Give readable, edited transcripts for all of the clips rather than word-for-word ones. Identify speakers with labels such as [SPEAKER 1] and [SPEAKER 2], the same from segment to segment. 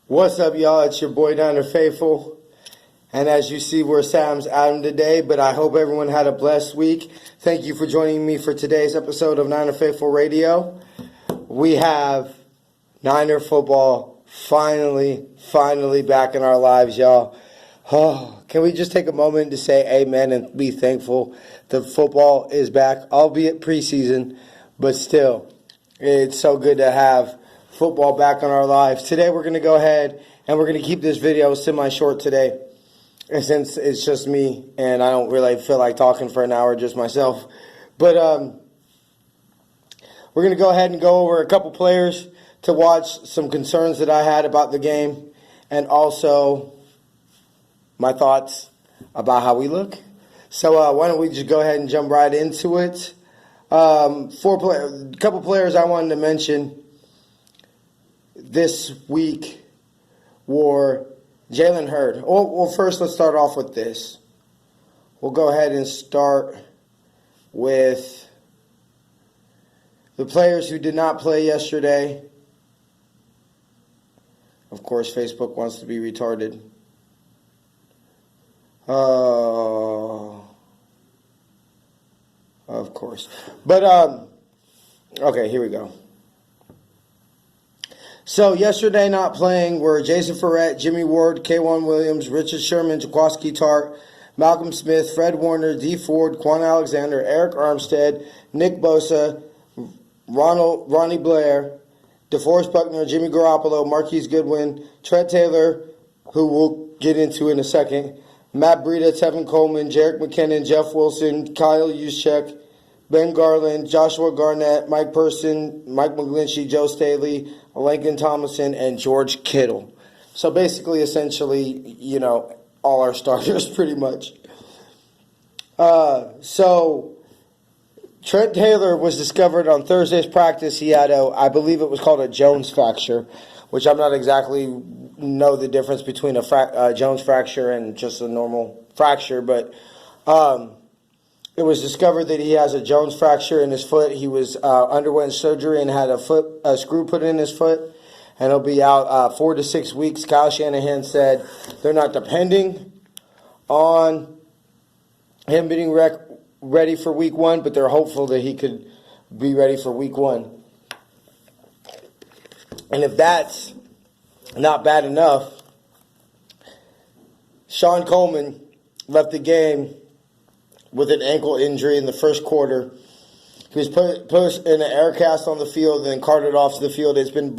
[SPEAKER 1] What's up, y'all? It's your boy Niner Faithful. And as you see, we're Sam's Adam today, but I hope everyone had a blessed week. Thank you for joining me for today's episode of Niner Faithful Radio. We have Niner football finally back in our lives, y'all. Oh, can we just take a moment to say amen and be thankful that football is back, albeit preseason, but still, it's so good to have football back in our lives. Today we're going to go ahead and we're going to keep this video semi-short today. And since it's just me and I don't really feel like talking for an hour just myself. But we're going to go ahead and go over a couple players to watch, some concerns that I had about the game, and also my thoughts about how we look. So why don't we just go ahead and jump right into it. A couple players I wanted to mention this week were Jalen Hurd. Well, first let's start off with this. We'll go ahead and start with the players who did not play yesterday. Of course, Facebook wants to be retarded. Of course. But, okay, here we go. So, yesterday not playing were Jason Ferrett, Jimmy Ward, K'Wan Williams, Richard Sherman, Jaquaski Tart, Malcolm Smith, Fred Warner, D. Ford, Quan Alexander, Eric Armstead, Nick Bosa, Ronnie Blair, DeForest Buckner, Jimmy Garoppolo, Marquise Goodwin, Trent Taylor, who we'll get into in a second, Matt Breida, Tevin Coleman, Jerick McKinnon, Jeff Wilson, Kyle Juszczyk, Ben Garland, Joshua Garnett, Mike Person, Mike McGlinchey, Joe Staley, Lincoln Tomlinson, and George Kittle. So basically, essentially, all our starters pretty much. So Trent Taylor was discovered on Thursday's practice. He had I believe it was called a Jones fracture, which I'm not exactly know the difference between a Jones fracture and just a normal fracture, but it was discovered that he has a Jones fracture in his foot. He was underwent surgery and had a screw put in his foot, and he'll be out 4 to 6 weeks. Kyle Shanahan said they're not depending on him being ready for week 1, but they're hopeful that he could be ready for week 1. And if that's not bad enough, Sean Coleman left the game with an ankle injury in the first quarter. He was put in an air cast on the field and then carted off to the field. It's been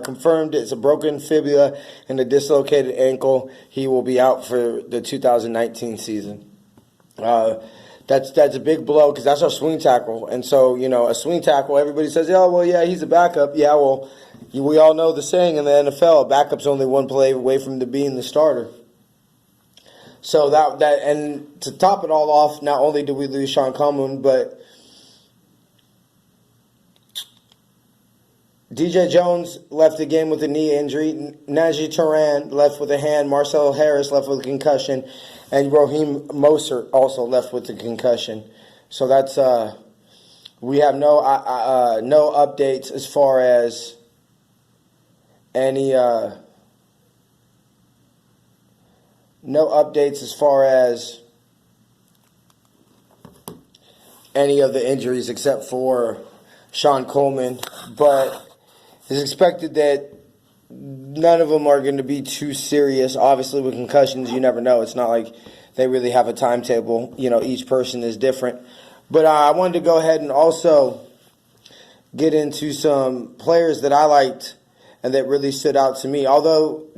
[SPEAKER 1] confirmed it's a broken fibula and a dislocated ankle. He will be out for the 2019 season. That's a big blow because that's our swing tackle. And so, a swing tackle, everybody says, oh, well, yeah, he's a backup. Yeah, well, we all know the saying in the NFL, a backup's only one play away from being the starter. So that and to top it all off, not only did we lose Sean Coleman, but DJ Jones left the game with a knee injury. Najee Turan left with a hand. Marcel Harris left with a concussion, and Raheem Mostert also left with a concussion. So that's we have no updates as far as any. No updates as far as any of the injuries except for Sean Coleman. But it's expected that none of them are going to be too serious. Obviously, with concussions, you never know. It's not like they really have a timetable. Each person is different. But I wanted to go ahead and also get into some players that I liked and that really stood out to me. Although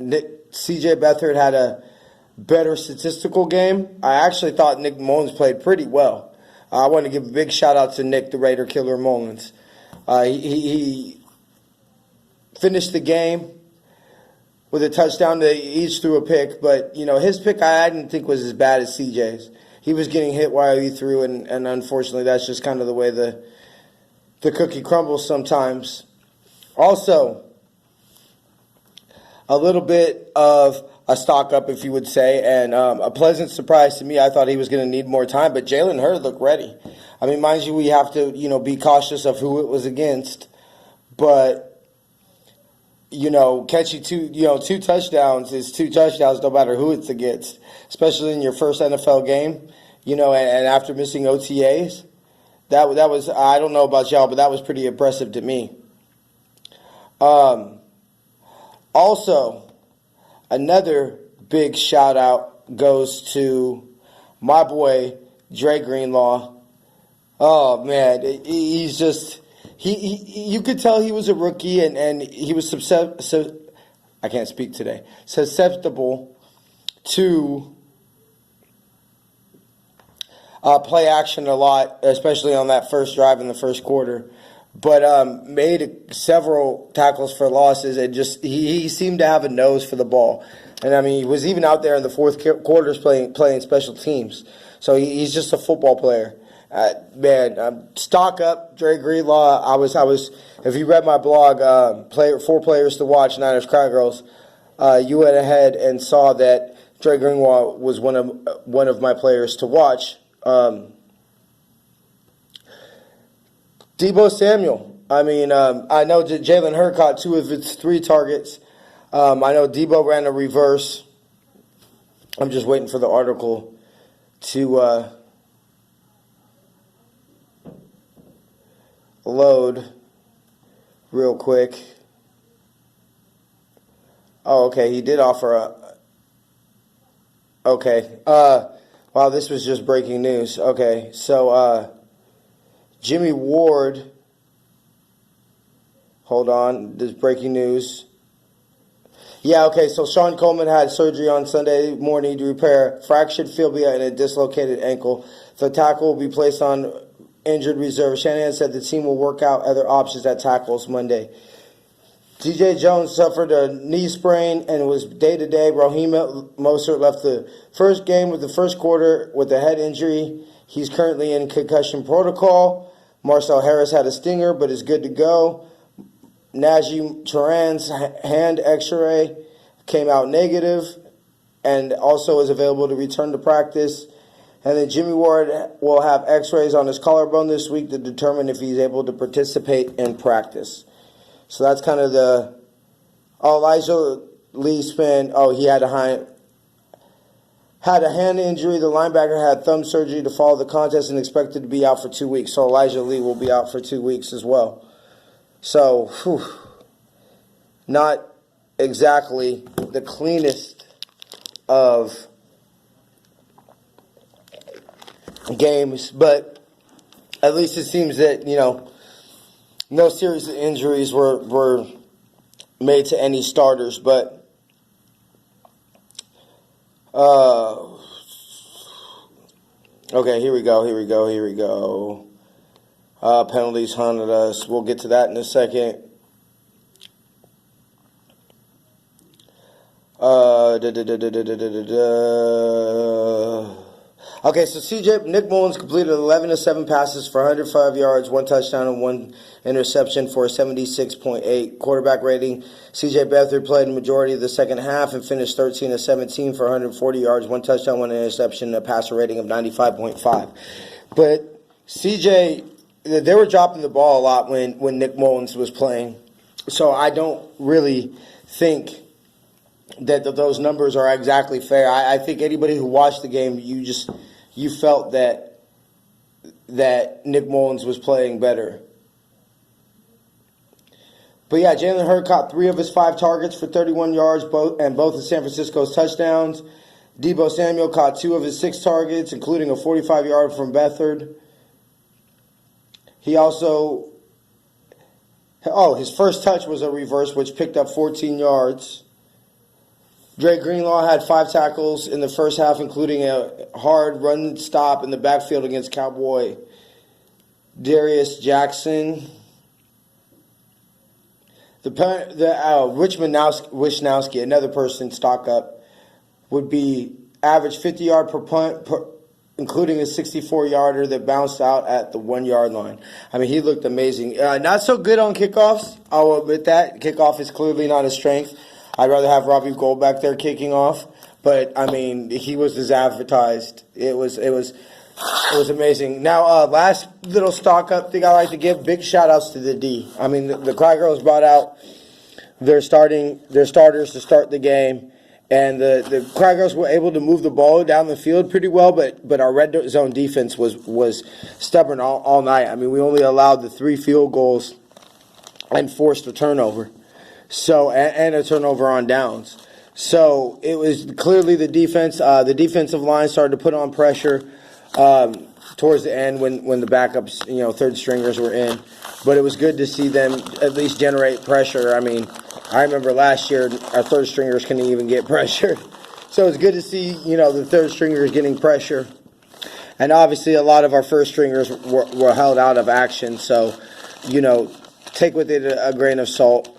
[SPEAKER 1] C.J. Beathard had a better statistical game, I actually thought Nick Mullins played pretty well. I want to give a big shout out to Nick, the Raider Killer Mullins. He finished the game with a touchdown. They each threw a pick, but his pick I didn't think was as bad as CJ's. He was getting hit while he threw, and unfortunately that's just kind of the way the cookie crumbles sometimes. Also, a little bit of a stock up, if you would say, and a pleasant surprise to me. I thought he was going to need more time, but Jalen Hurd looked ready. I mean, mind you, we have to, be cautious of who it was against, but catching two touchdowns is two touchdowns no matter who it's against, especially in your first NFL game, and after missing OTAs. That was, I don't know about y'all, but that was pretty impressive to me. Also, another big shout out goes to my boy Dre Greenlaw. Oh man, he's just you could tell he was a rookie and he was I can't speak today. Susceptible to play action a lot, especially on that first drive in the first quarter. But made several tackles for losses, and just he seemed to have a nose for the ball. And I mean, he was even out there in the fourth quarters playing special teams. So he's just a football player. Stock up, Dre Greenlaw. I was. If you read my blog, 4 players to watch, Niners Cowgirls, you went ahead and saw that Dre Greenlaw was one of my players to watch. Deebo Samuel. I mean, I know that Jalen Hurd caught 2 of its 3 targets. I know Deebo ran a reverse. I'm just waiting for the article to load real quick. Oh, okay. He did offer a... Okay. Wow, this was just breaking news. Okay, so Jimmy Ward... Hold on. This is breaking news. Yeah, okay, so Sean Coleman had surgery on Sunday morning to repair fractured fibula and a dislocated ankle. The tackle will be placed on injured reserve. Shanahan said the team will work out other options at tackles Monday. DJ Jones suffered a knee sprain and was day-to-day. Raheem Mostert left the first game with the first quarter with a head injury. He's currently in concussion protocol. Marcel Harris had a stinger but is good to go. Najee Turan's hand x-ray came out negative and also is available to return to practice. And then Jimmy Ward will have x-rays on his collarbone this week to determine if he's able to participate in practice. So that's kind of the... Oh, Elijah Lee spent... Oh, he had a hand injury. The linebacker had thumb surgery to follow the contest and expected to be out for 2 weeks. So Elijah Lee will be out for 2 weeks as well. So, not exactly the cleanest of games, but at least it seems that, no serious injuries were made to any starters. But okay, here we go. Penalties haunted us. We'll get to that in a second. Okay, so Nick Mullins completed 11 of 7 passes for 105 yards, 1 touchdown, and 1 interception for a 76.8 quarterback rating. C.J. Beathard played the majority of the second half and finished 13 of 17 for 140 yards, 1 touchdown, 1 interception, and a passer rating of 95.5. But C.J., they were dropping the ball a lot when Nick Mullins was playing. So I don't really think that those numbers are exactly fair. I think anybody who watched the game, you felt that Nick Mullins was playing better. But yeah, Jalen Hurd caught 3 of his 5 targets for 31 yards, both of San Francisco's touchdowns. Deebo Samuel caught 2 of his 6 targets, including a 45-yard from Beathard. He also, his first touch was a reverse, which picked up 14 yards. Dre Greenlaw had 5 tackles in the first half, including a hard run stop in the backfield against Cowboy Darius Jackson. Rich Wisnowski, another person stock up, would be average 50-yard per punt, including a 64-yarder that bounced out at the 1-yard line. I mean, he looked amazing. Not so good on kickoffs. I'll admit that. Kickoff is clearly not his strength. I'd rather have Robbie Gould back there kicking off. But, I mean, he was as advertised. It was amazing. Now, last little stock-up thing I like to give, big shout-outs to the D. I mean, the Cry Girls brought out their starters to start the game. And the Cry Girls were able to move the ball down the field pretty well, but our red zone defense was stubborn all night. I mean, we only allowed the 3 field goals and forced a turnover, and a turnover on downs. So it was clearly the defense. The defensive line started to put on pressure towards the end when the backups, third stringers were in. But it was good to see them at least generate pressure. I mean, I remember last year our third stringers couldn't even get pressure. So it's good to see, the third stringers getting pressure. And obviously a lot of our first stringers were held out of action. So, take with it a grain of salt.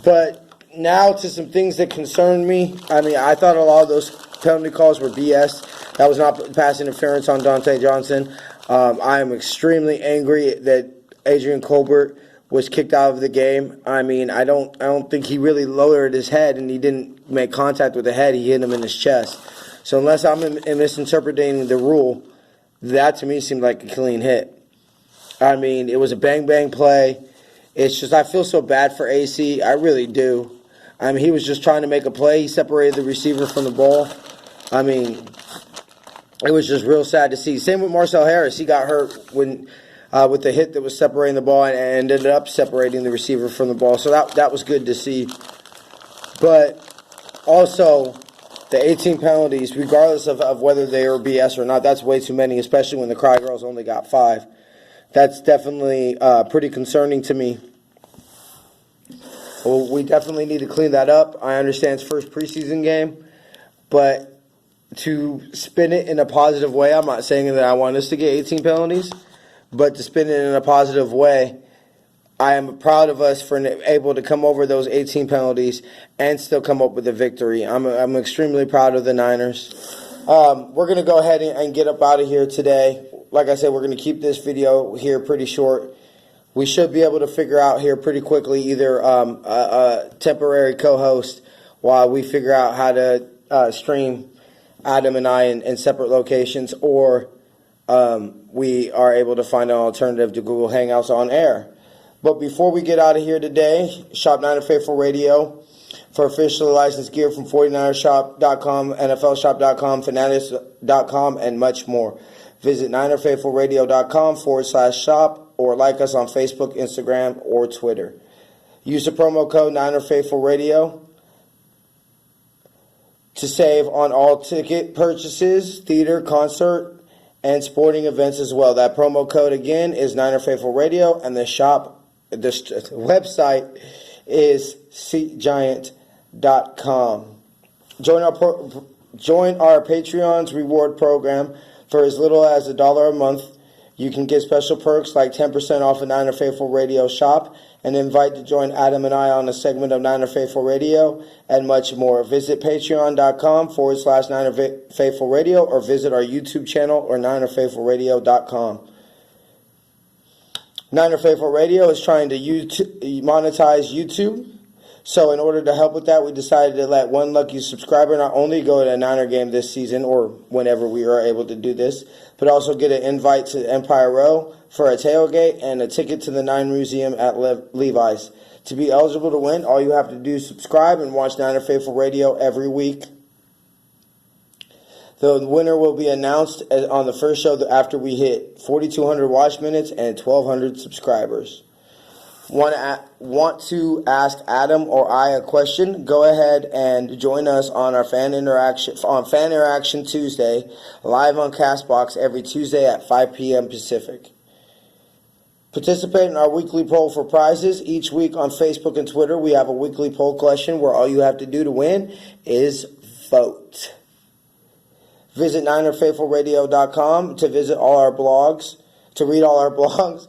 [SPEAKER 1] But now to some things that concern me. I mean, I thought a lot of those penalty calls were BS. That was not pass interference on Dante Johnson. I am extremely angry that Adrian Colbert was kicked out of the game. I mean, I don't think he really lowered his head, and he didn't make contact with the head. He hit him in his chest. So unless I'm misinterpreting the rule, that to me seemed like a clean hit. I mean, it was a bang-bang play. It's just I feel so bad for AC. I really do. I mean, he was just trying to make a play. He separated the receiver from the ball. I mean, it was just real sad to see. Same with Marcel Harris. He got hurt with the hit that was separating the ball and ended up separating the receiver from the ball. So that was good to see. But also, the 18 penalties, regardless of whether they were BS or not, that's way too many, especially when the Cry Girls only got 5. That's definitely pretty concerning to me. Well, we definitely need to clean that up. I understand it's first preseason game, but to spin it in a positive way, I'm not saying that I want us to get 18 penalties, but to spin it in a positive way, I am proud of us for able to come over those 18 penalties and still come up with a victory. I'm extremely proud of the Niners. We're going to go ahead and get up out of here today. Like I said, we're going to keep this video here pretty short. We should be able to figure out here pretty quickly either a temporary co-host while we figure out how to stream Adam and I in separate locations, or we are able to find an alternative to Google Hangouts on air. But before we get out of here today, shop Niner Faithful Radio for officially licensed gear from 49ershop.com, NFLshop.com, Fanatics.com, and much more. Visit NinerFaithfulRadio.com/shop or like us on Facebook, Instagram, or Twitter. Use the promo code NinerFaithfulRadio to save on all ticket purchases, theater, concert, and sporting events as well. That promo code again is Niner Faithful Radio, and the website is SeatGiant.com. Join our Patreon's reward program for as little as $1 a month. You can get special perks like 10% off a Niner Faithful Radio shop, and invite to join Adam and I on a segment of Niner Faithful Radio, and much more. Visit patreon.com/Niner Faithful Radio, or visit our YouTube channel or NinerFaithfulRadio.com. Niner Faithful Radio is trying to monetize YouTube. So in order to help with that, we decided to let one lucky subscriber not only go to a Niner game this season, or whenever we are able to do this, but also get an invite to Empire Row for a tailgate and a ticket to the Nine Museum at Levi's. To be eligible to win, all you have to do is subscribe and watch Niner Faithful Radio every week. The winner will be announced on the first show after we hit 4,200 watch minutes and 1,200 subscribers. Want to ask Adam or I a question? Go ahead and join us on our Fan Interaction Tuesday, live on Castbox every Tuesday at 5 p.m. Pacific. Participate in our weekly poll for prizes. Each week on Facebook and Twitter, we have a weekly poll question where all you have to do to win is vote. Visit NinerFaithfulRadio.com to visit all our blogs, to read all our blogs.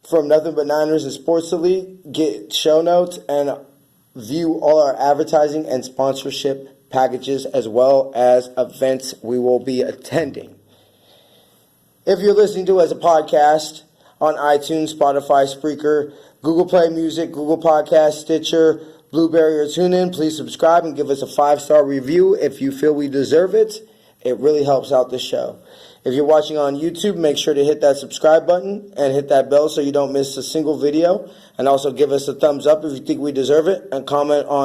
[SPEAKER 1] From Nothing But Niners and Sports Elite, get show notes and view all our advertising and sponsorship packages, as well as events we will be attending. If you're listening to us as a podcast on iTunes, Spotify, Spreaker, Google Play Music, Google Podcast, Stitcher, Blueberry, or TuneIn, please subscribe and give us a 5-star review if you feel we deserve it. It really helps out the show. If you're watching on YouTube, make sure to hit that subscribe button and hit that bell so you don't miss a single video. And also give us a thumbs up if you think we deserve it, and comment on